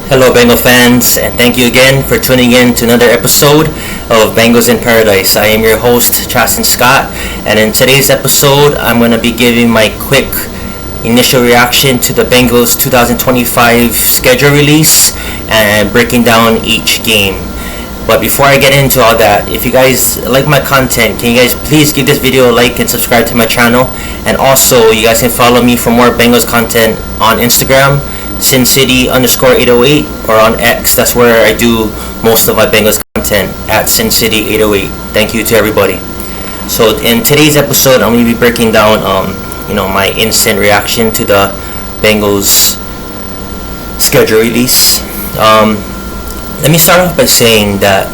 Hello, Bengal fans, and thank you again for tuning in to another episode of Bengals in Paradise. I am your host, Chasten Scott, and in today's episode, I'm going to be giving my quick initial reaction to the Bengals 2025 schedule release and breaking down each game. But before I get into all that, if you guys like my content, can you guys please give this video a like and subscribe to my channel? And also, you guys can follow me for more Bengals content on Instagram, SinCity_808, or on X. That's where I do most of my Bengals content, at SinCity808. Thank you to everybody. So in today's episode, I'm going to be breaking down, my instant reaction to the Bengals schedule release. Let me start off by saying that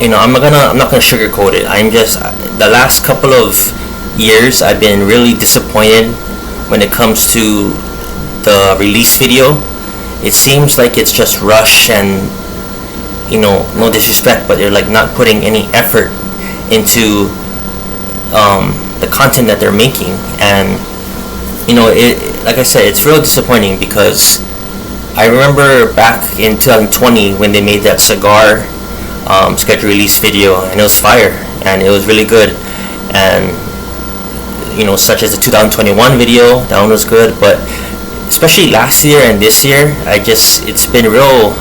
I'm not gonna sugarcoat it. The last couple of years I've been really disappointed when it comes to the release video. It seems like it's just rush and no disrespect, but they're like not putting any effort into the content that they're making, and like I said, it's real disappointing because I remember back in 2020 when they made that cigar schedule release video, and it was fire, and it was really good. And such as the 2021 video, that one was good. But especially last year and this year, it's been real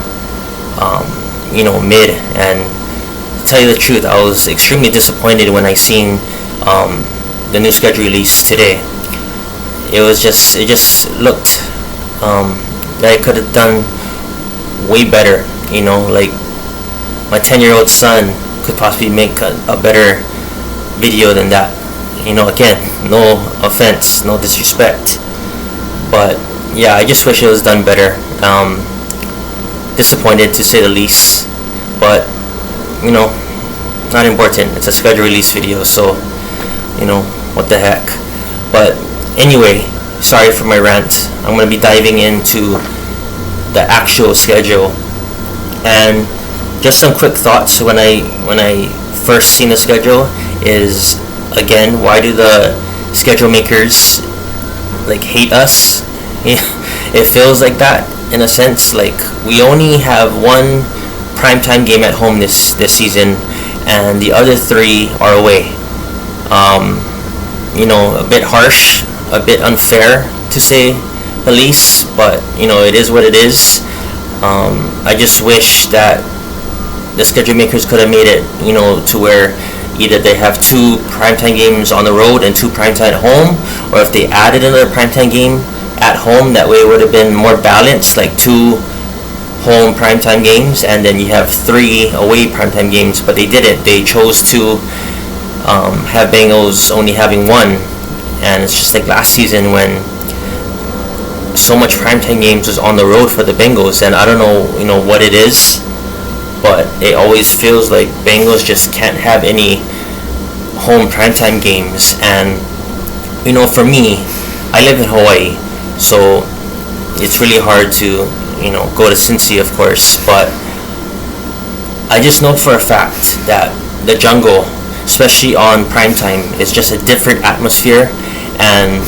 mid. And to tell you the truth, I was extremely disappointed when I seen the new schedule release today. It just looked that I could have done way better. Like my 10-year-old son could possibly make a better video than that. Again, no offense, no disrespect, but yeah, I just wish it was done better. Disappointed to say the least, but not important. It's a schedule release video, so what the heck. But anyway, sorry for my rant. I'm going to be diving into the actual schedule, and just some quick thoughts when I first seen the schedule is, again, why do the schedule makers hate us? It feels like that in a sense. Like, we only have one primetime game at home this season, and the other three are away. A bit harsh, a bit unfair to say the least, but it is what it is. I just wish that the schedule makers could have made it to where either they have two primetime games on the road and two primetime at home, or if they added another primetime game at home, that way it would have been more balanced, like two home primetime games and then you have three away primetime games. But they didn't. They chose to have Bengals only having one, and it's just like last season when so much primetime games was on the road for the Bengals, and I don't know what it is, but it always feels like Bengals just can't have any home primetime games. And for me, I live in Hawaii, so it's really hard to go to Cincy, of course, but I just know for a fact that the jungle, especially on primetime, is just a different atmosphere, and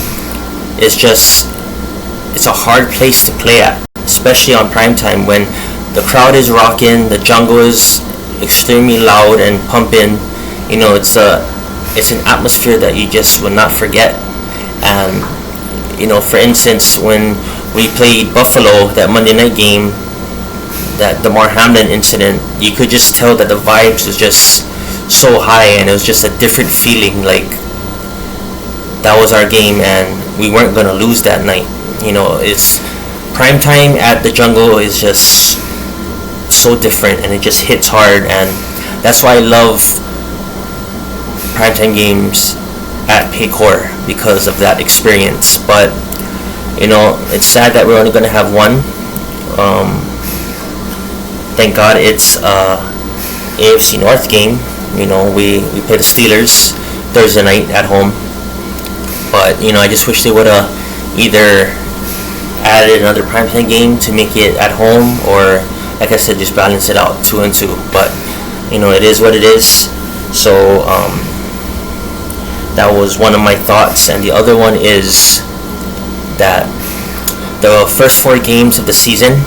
it's a hard place to play at, especially on primetime when the crowd is rocking, the jungle is extremely loud and pumping. It's an atmosphere that you just will not forget. And for instance, when we played Buffalo, that Monday night game, that Damar Hamlin incident, you could just tell that the vibes was just so high, and it was just a different feeling. Like, that was our game, and we weren't gonna lose that night. It's primetime at the jungle is just so different, and it just hits hard, and that's why I love primetime games at Paycor, because of that experience. But it's sad that we're only going to have one. Thank God it's AFC North game. We play the Steelers Thursday night at home, but I just wish they would have either added another primetime game to make it at home, or like I said, just balance it out 2 and 2. But it is what it is. So that was one of my thoughts, and the other one is that the the first 4 games of the season,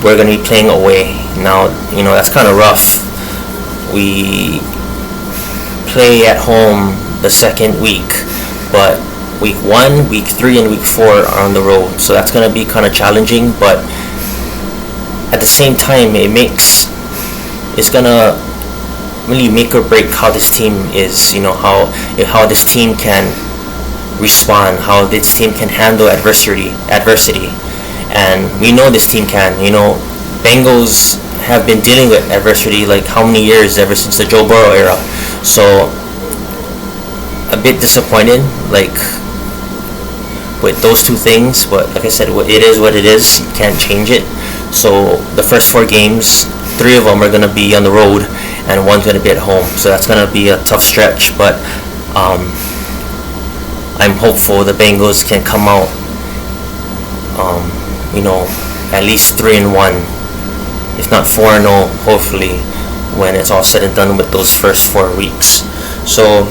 we're going to be playing away. Now, that's kind of rough. We play at home the second week, but week 1, week 3, and week 4 are on the road. So that's going to be kind of challenging, but at the same time, it's going to really make or break how this team is, how this team can respond, how this team can handle adversity. And we know this team can. Bengals have been dealing with adversity like how many years, ever since the Joe Burrow era. So a bit disappointed, like, with those 2 things, but like I said, it is what it is. Can't change it. So the first 4 games, 3 of them are going to be on the road and 1's going to be at home. So that's going to be a tough stretch, but I'm hopeful the Bengals can come out at least 3-1, if not 4-0, hopefully, when it's all said and done with those first 4 weeks. So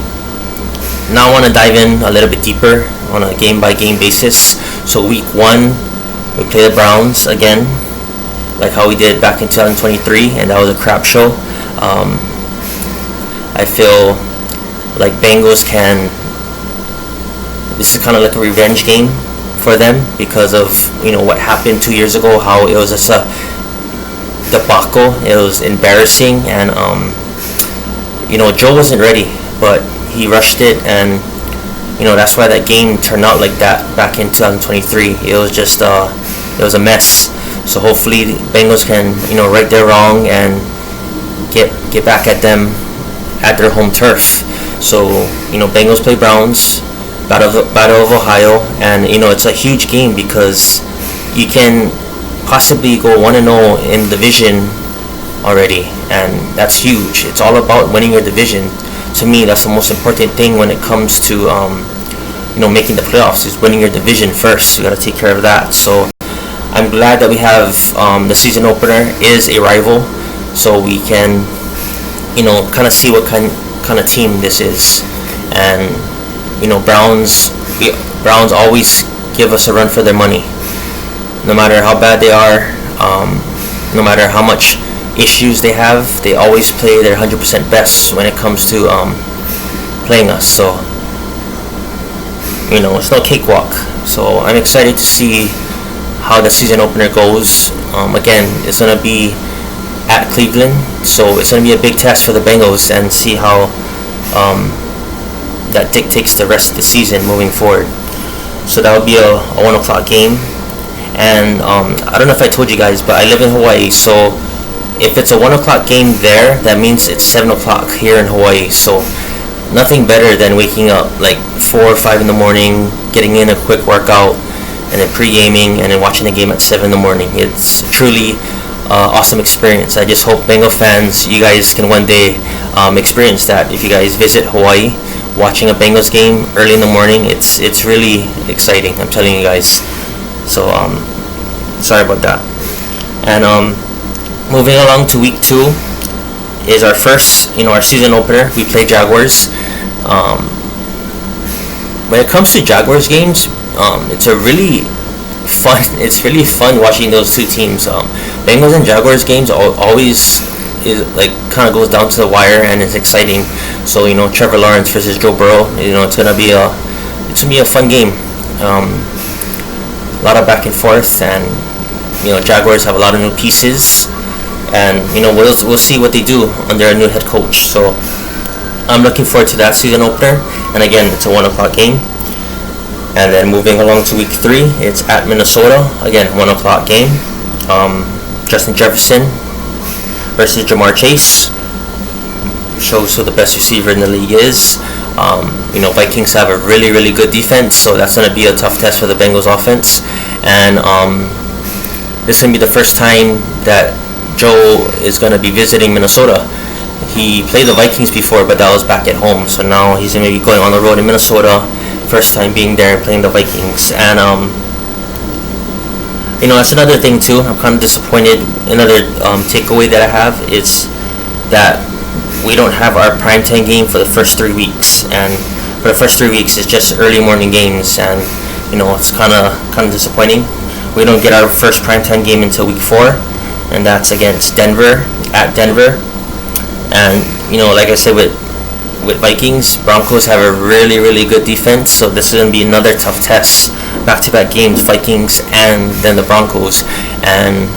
now I want to dive in a little bit deeper on a game-by-game basis. So week 1, we play the Browns again, like how we did back in 2023, and that was a crap show. I feel like Bengals this is kind of like a revenge game for them because of what happened 2 years ago, how it was just a debacle. It was embarrassing, and Joe wasn't ready, but he rushed it, and that's why that game turned out like that back in 2023. It was just it was a mess. So hopefully the Bengals can right their wrong and get back at them at their home turf. So Bengals play Browns, Battle of Ohio, and it's a huge game because you can possibly go 1-0 in division already, and that's huge. It's all about winning your division. To me, that's the most important thing when it comes to making the playoffs, is winning your division first. You got to take care of that. So I'm glad that we have the season opener is a rival, so we can kind of see what kind of team this is. And Browns always give us a run for their money, no matter how bad they are, no matter how much issues they have. They always play their 100% best when it comes to playing us. So it's no cakewalk. So I'm excited to see how the season opener goes. Again, it's going to be at Cleveland, so it's going to be a big test for the Bengals, and see how that dictates the rest of the season moving forward. So that would be a 1 o'clock game. And I don't know if I told you guys, but I live in Hawaii, so if it's a 1 o'clock game there, that means it's 7 o'clock here in Hawaii. So nothing better than waking up like 4 or 5 in the morning, getting in a quick workout, and then pre-gaming, and then watching the game at 7 in the morning. It's truly awesome experience. I just hope Bengal fans, you guys can one day experience that. If you guys visit Hawaii, watching a Bengals game early in the morning, it's really exciting, I'm telling you guys. So sorry about that. And moving along to week 2 is our first, our season opener. We play Jaguars. When it comes to Jaguars games, it's really fun watching those 2 teams. Bengals and Jaguars games always is like kind of goes down to the wire, and it's exciting. So Trevor Lawrence versus Joe Burrow, it's gonna be a fun game. A lot of back and forth, and Jaguars have a lot of new pieces, and we'll see what they do under a new head coach. So I'm looking forward to that season opener, and again, it's a 1 o'clock game. And then moving along to week 3, it's at Minnesota, again 1 o'clock game. Justin Jefferson versus Jamar Chase. Shows who the best receiver in the league is. Vikings have a really, really good defense, so that's going to be a tough test for the Bengals offense. And this is going to be the first time that Joe is going to be visiting Minnesota. He played the Vikings before, but that was back at home. So now he's going to be going on the road in Minnesota. First time being there and playing the Vikings. And that's another thing too. I'm kind of disappointed. Another takeaway that I have is that we don't have our primetime game for the first 3 weeks, and for the first 3 weeks it's just early morning games, and it's kind of disappointing. we don't get our first primetime game until week 4, and that's against Denver, at Denver. And like I said, with Vikings, Broncos have a really, really good defense, so this is going to be another tough test. Back-to-back games, Vikings and then the Broncos, and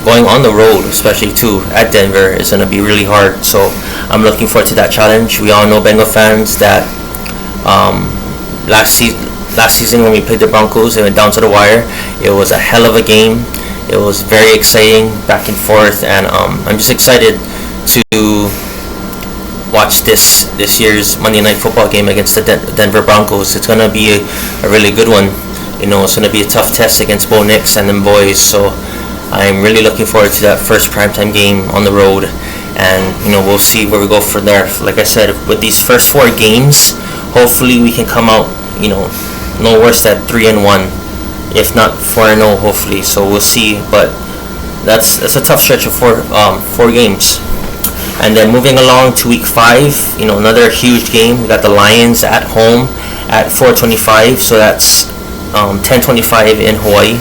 going on the road, especially too at Denver, is going to be really hard. So I'm looking forward to that challenge. We all know, Bengal fans, that last season when we played the Broncos, it went down to the wire. It was a hell of a game. It was very exciting, back and forth, and I'm just excited to watch this year's Monday Night Football game against the Denver Broncos. It's gonna be a really good one. It's gonna be a tough test against Bo Nix and them boys. So I'm really looking forward to that first primetime game on the road, and we'll see where we go from there. Like I said, with these first 4 games, hopefully we can come out no worse than 3-1, if not 4-0, hopefully. So we'll see, but that's a tough stretch of 4 games. And then moving along to week 5, another huge game. We got the Lions at home at 4:25, so that's 10:25 in Hawaii,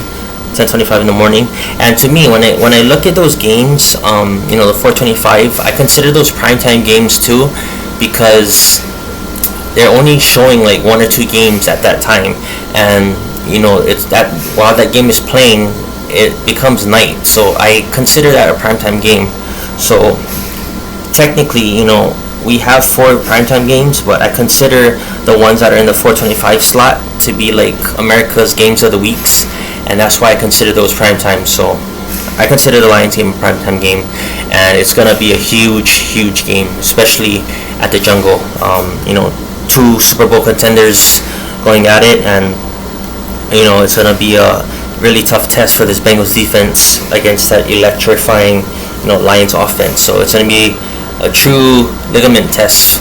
10:25 in the morning. And to me, when I look at those games, the 4:25, I consider those primetime games too, because they're only showing like 1 or 2 games at that time, and it's that while that game is playing, it becomes night. So I consider that a primetime game. So technically, we have 4 primetime games, but I consider the ones that are in the 4:25 slot to be like America's games of the weeks, and that's why I consider those primetime. So I consider the Lions game a primetime game, and it's gonna be a huge game, especially at the Jungle. 2 Super Bowl contenders going at it, and it's gonna be a really tough test for this Bengals defense against that electrifying Lions offense. So it's gonna be a true ligament test,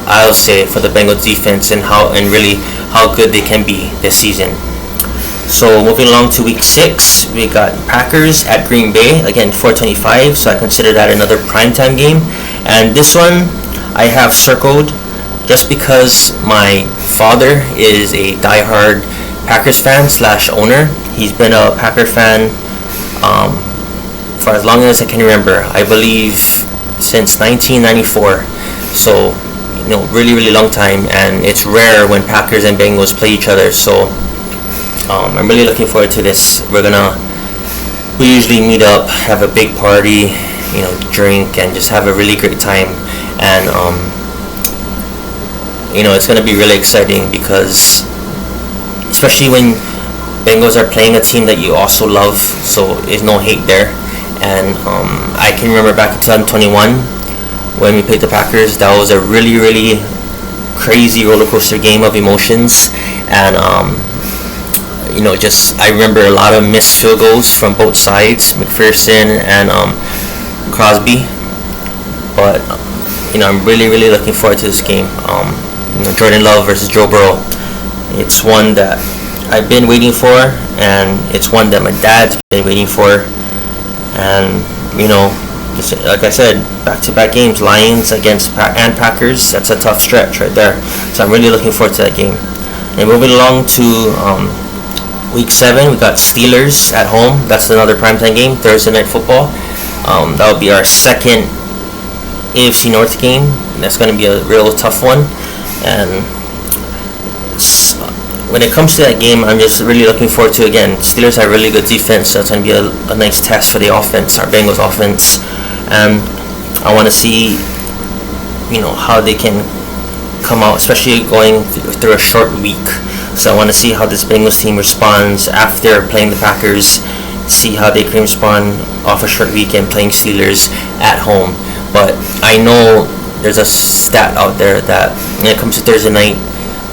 I'll say, for the Bengals defense, and really how good they can be this season. So moving along to week 6, we got Packers at Green Bay, again 4:25, so I consider that another primetime game. And this one I have circled just because my father is a diehard Packers fan / owner. He's been a Packer fan for as long as I can remember. I believe since 1994. So really long time, and it's rare when Packers and Bengals play each other. So I'm really looking forward to this. We usually meet up, have a big party, drink, and just have a really great time. And it's going to be really exciting, because especially when Bengals are playing a team that you also love, so there's no hate there. And I can remember back in 2021 when we played the Packers. That was a really crazy roller coaster game of emotions, and I remember a lot of missed field goals from both sides, McPherson and Crosby. But I'm really looking forward to this game. Jordan Love versus Joe Burrow. It's one that I've been waiting for, and it's one that my dad's been waiting for. And just like I said, back-to-back games, Lions against and Packers. That's a tough stretch right there. So I'm really looking forward to that game. And moving along to week 7, we got Steelers at home. That's another primetime game, Thursday Night Football. That will be our second AFC North game. That's going to be a real tough one. And when it comes to that game, I'm just really looking forward to, again, Steelers have really good defense, so it's going to be a nice test for the offense, our Bengals offense. And I want to see, how they can come out, especially going through a short week. So I want to see how this Bengals team responds after playing the Packers, see how they can respond off a short week and playing Steelers at home. But I know there's a stat out there that when it comes to Thursday night,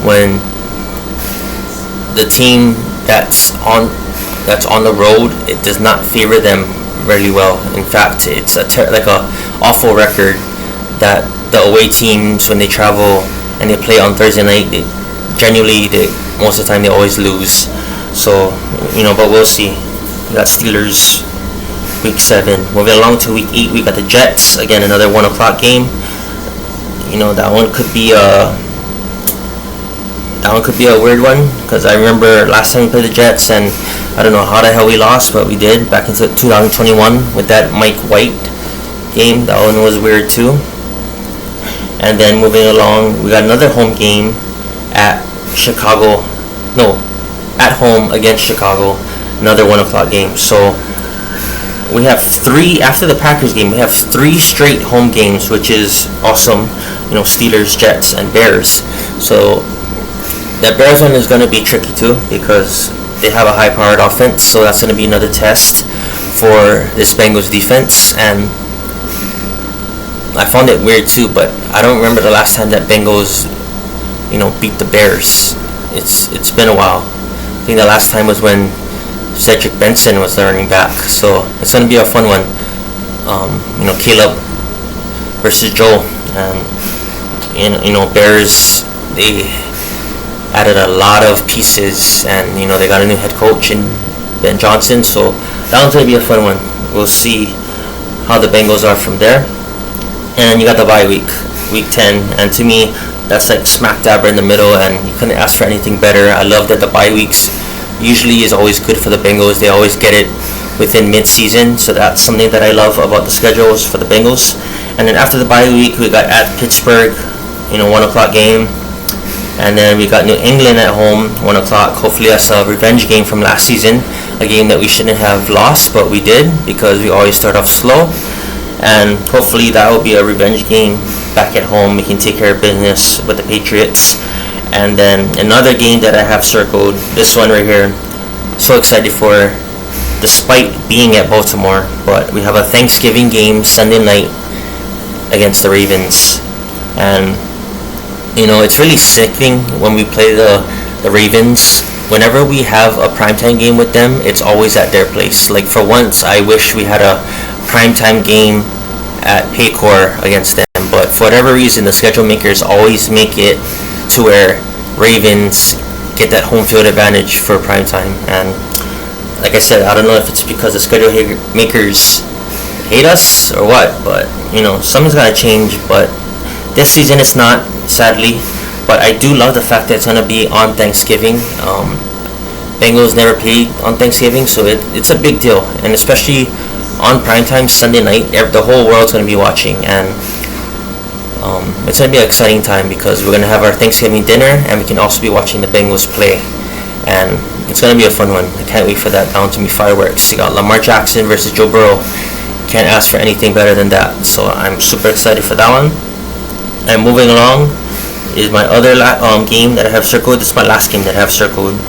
when the team that's on the road, it does not favor them really well. In fact, it's a awful record that the away teams, when they travel and they play on Thursday night, most of the time they always lose. So but we'll see. We got Steelers week 7. Moving along to week 8, we got the Jets, again another 1 o'clock game. That one could be a weird one, because I remember last time we played the Jets, and I don't know how the hell we lost, but we did back in 2021 with that Mike White game. That one was weird too. And then moving along, we got another home game at Chicago. No, at home against Chicago. Another 1 o'clock game. So we have three, after the Packers game, we have 3 straight home games, which is awesome. Steelers, Jets, and Bears. So that Bears one is going to be tricky too, because they have a high-powered offense. So that's going to be another test for this Bengals defense. And I found it weird too, but I don't remember the last time that Bengals, beat the Bears. It's been a while. I think the last time was when Cedric Benson was the running back. So it's gonna be a fun one. Caleb versus Joe, and Bears, they added a lot of pieces, and they got a new head coach in Ben Johnson. So that one's gonna be a fun one. We'll see how the Bengals are from there. And you got the bye week, week 10, and to me, that's like smack dab in the middle, and you couldn't ask for anything better. I love that the bye weeks usually is always good for the Bengals. They always get it within mid-season, so that's something that I love about the schedules for the Bengals. And then after the bye week, we got at Pittsburgh, 1 o'clock game, and then we got New England at home, 1 o'clock. Hopefully that's a revenge game from last season, a game that we shouldn't have lost, but we did, because we always start off slow. And hopefully that will be a revenge game back at home. We can take care of business with the Patriots. And then another game that I have circled, this one right here, so excited for, despite being at Baltimore, but we have a Thanksgiving game Sunday night against the Ravens. And it's really sickening when we play the Ravens. Whenever we have a primetime game with them, it's always at their place. Like, for once, I wish we had a primetime game at Paycor against them, but for whatever reason, the schedule makers always make it to where Ravens get that home field advantage for primetime. And like I said, I don't know if it's because the schedule makers hate us or what, but something's gotta change. But this season it's not, sadly. But I do love the fact that it's gonna be on Thanksgiving. Bengals never played on Thanksgiving, so it's a big deal, and especially on primetime Sunday night, the whole world's going to be watching, and it's going to be an exciting time, because we're going to have our Thanksgiving dinner, and we can also be watching the Bengals play, and it's going to be a fun one. I can't wait for that. Down to me fireworks. You got Lamar Jackson versus Joe Burrow. Can't ask for anything better than that, so I'm super excited for that one. And moving along is my other game that I have circled. This is my last game that I have circled,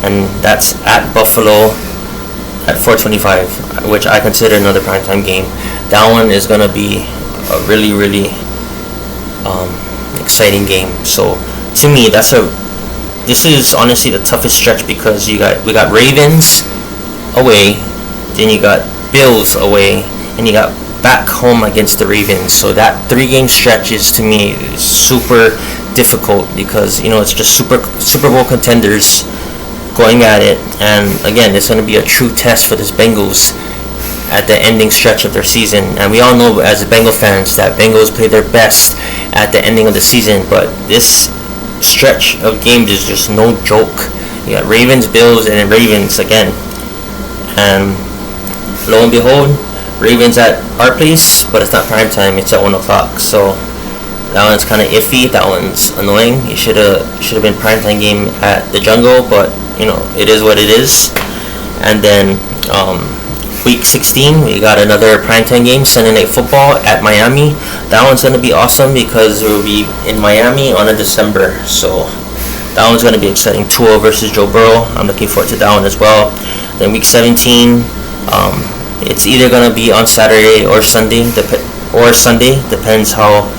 and that's at Buffalo at 4:25, which I consider another primetime game. That one is gonna be a really, really exciting game. So to me, this is honestly the toughest stretch, because we got Ravens away, then you got Bills away, and you got back home against the Ravens. So that 3-game stretch is, to me, super difficult, because it's just Super Bowl contenders going at it. And again, it's going to be a true test for this Bengals at the ending stretch of their season. And we all know, as Bengal fans, that Bengals play their best at the ending of the season, but this stretch of games is just no joke. You got Ravens, Bills, and then Ravens again, and lo and behold, Ravens at our place, but it's not prime time, it's at 1 o'clock. So that one's kind of iffy. That one's annoying. It should have been primetime game at the Jungle, but it is what it is. And then week 16, we got another primetime game, Sunday Night Football at Miami. That one's gonna be awesome, because we'll be in Miami on December. So that one's gonna be exciting. Tua versus Joe Burrow. I'm looking forward to that one as well. Then week 17, it's either gonna be on Saturday or Sunday, depends how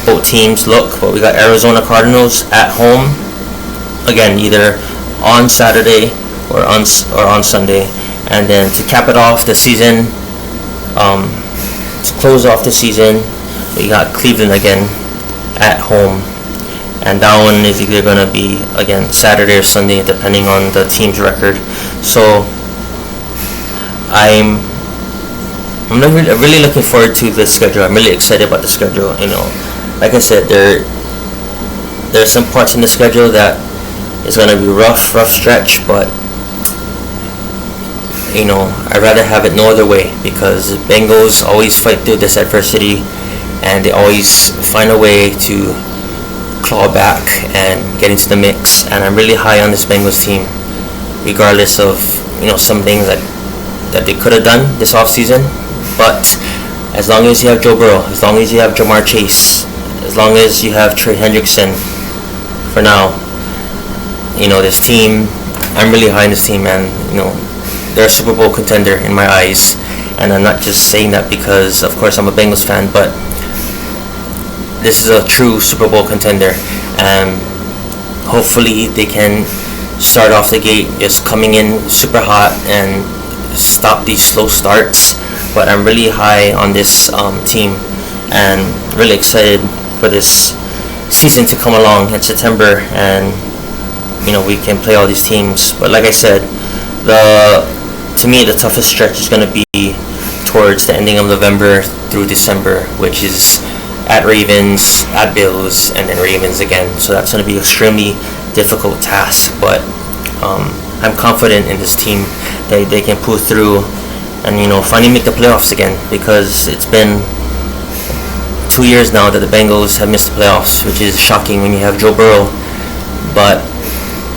both teams look. But we got Arizona Cardinals at home, again, either on Saturday or on Sunday. And then to cap it off the season, to close off the season, we got Cleveland again at home, and that one is either gonna be, again, Saturday or Sunday, depending on the team's record. So I'm really looking forward to this schedule. I'm really excited about the schedule. Like I said, there's some parts in the schedule that is gonna be rough stretch, but I'd rather have it no other way, because Bengals always fight through this adversity, and they always find a way to claw back and get into the mix. And I'm really high on this Bengals team, regardless of some things that they could have done this offseason. But as long as you have Joe Burrow, as long as you have Jamar Chase, as long as you have Trey Hendrickson, for now, this team, I'm really high on this team, man. They're a Super Bowl contender in my eyes, and I'm not just saying that because, of course, I'm a Bengals fan, but this is a true Super Bowl contender, and hopefully they can start off the gate just coming in super hot and stop these slow starts. But I'm really high on this team, and really excited for this season to come along in September, and we can play all these teams. But like I said, to me the toughest stretch is going to be towards the ending of November through December, which is at Ravens, at Bills, and then Ravens again. So that's going to be an extremely difficult task, but I'm confident in this team that they can pull through and finally make the playoffs again, because it's been 2 years now that the Bengals have missed the playoffs, which is shocking when you have Joe Burrow. But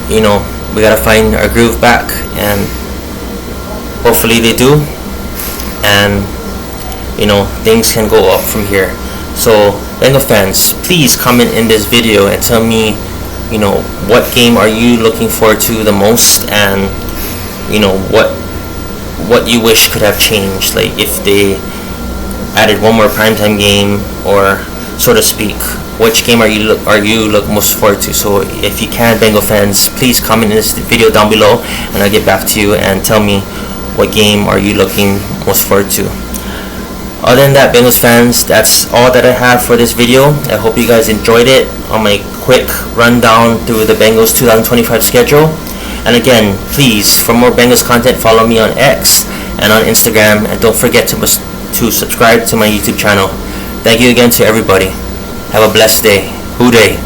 we gotta find our groove back, and hopefully they do, and things can go up from here. So Bengal fans, please comment in this video and tell me what game are you looking forward to the most, and what you wish could have changed, like if they added one more primetime game, or so to speak. Which game are you look most forward to? So if you can, Bengal fans, please comment in this video down below, and I'll get back to you and tell me what game are you looking most forward to. Other than that, Bengals fans, that's all that I have for this video. I hope you guys enjoyed it on my quick rundown through the Bengals 2025 schedule. And again, please, for more Bengals content, follow me on X and on Instagram, and don't forget to subscribe to my YouTube channel. Thank you again to everybody. Have a blessed day. Hoo day.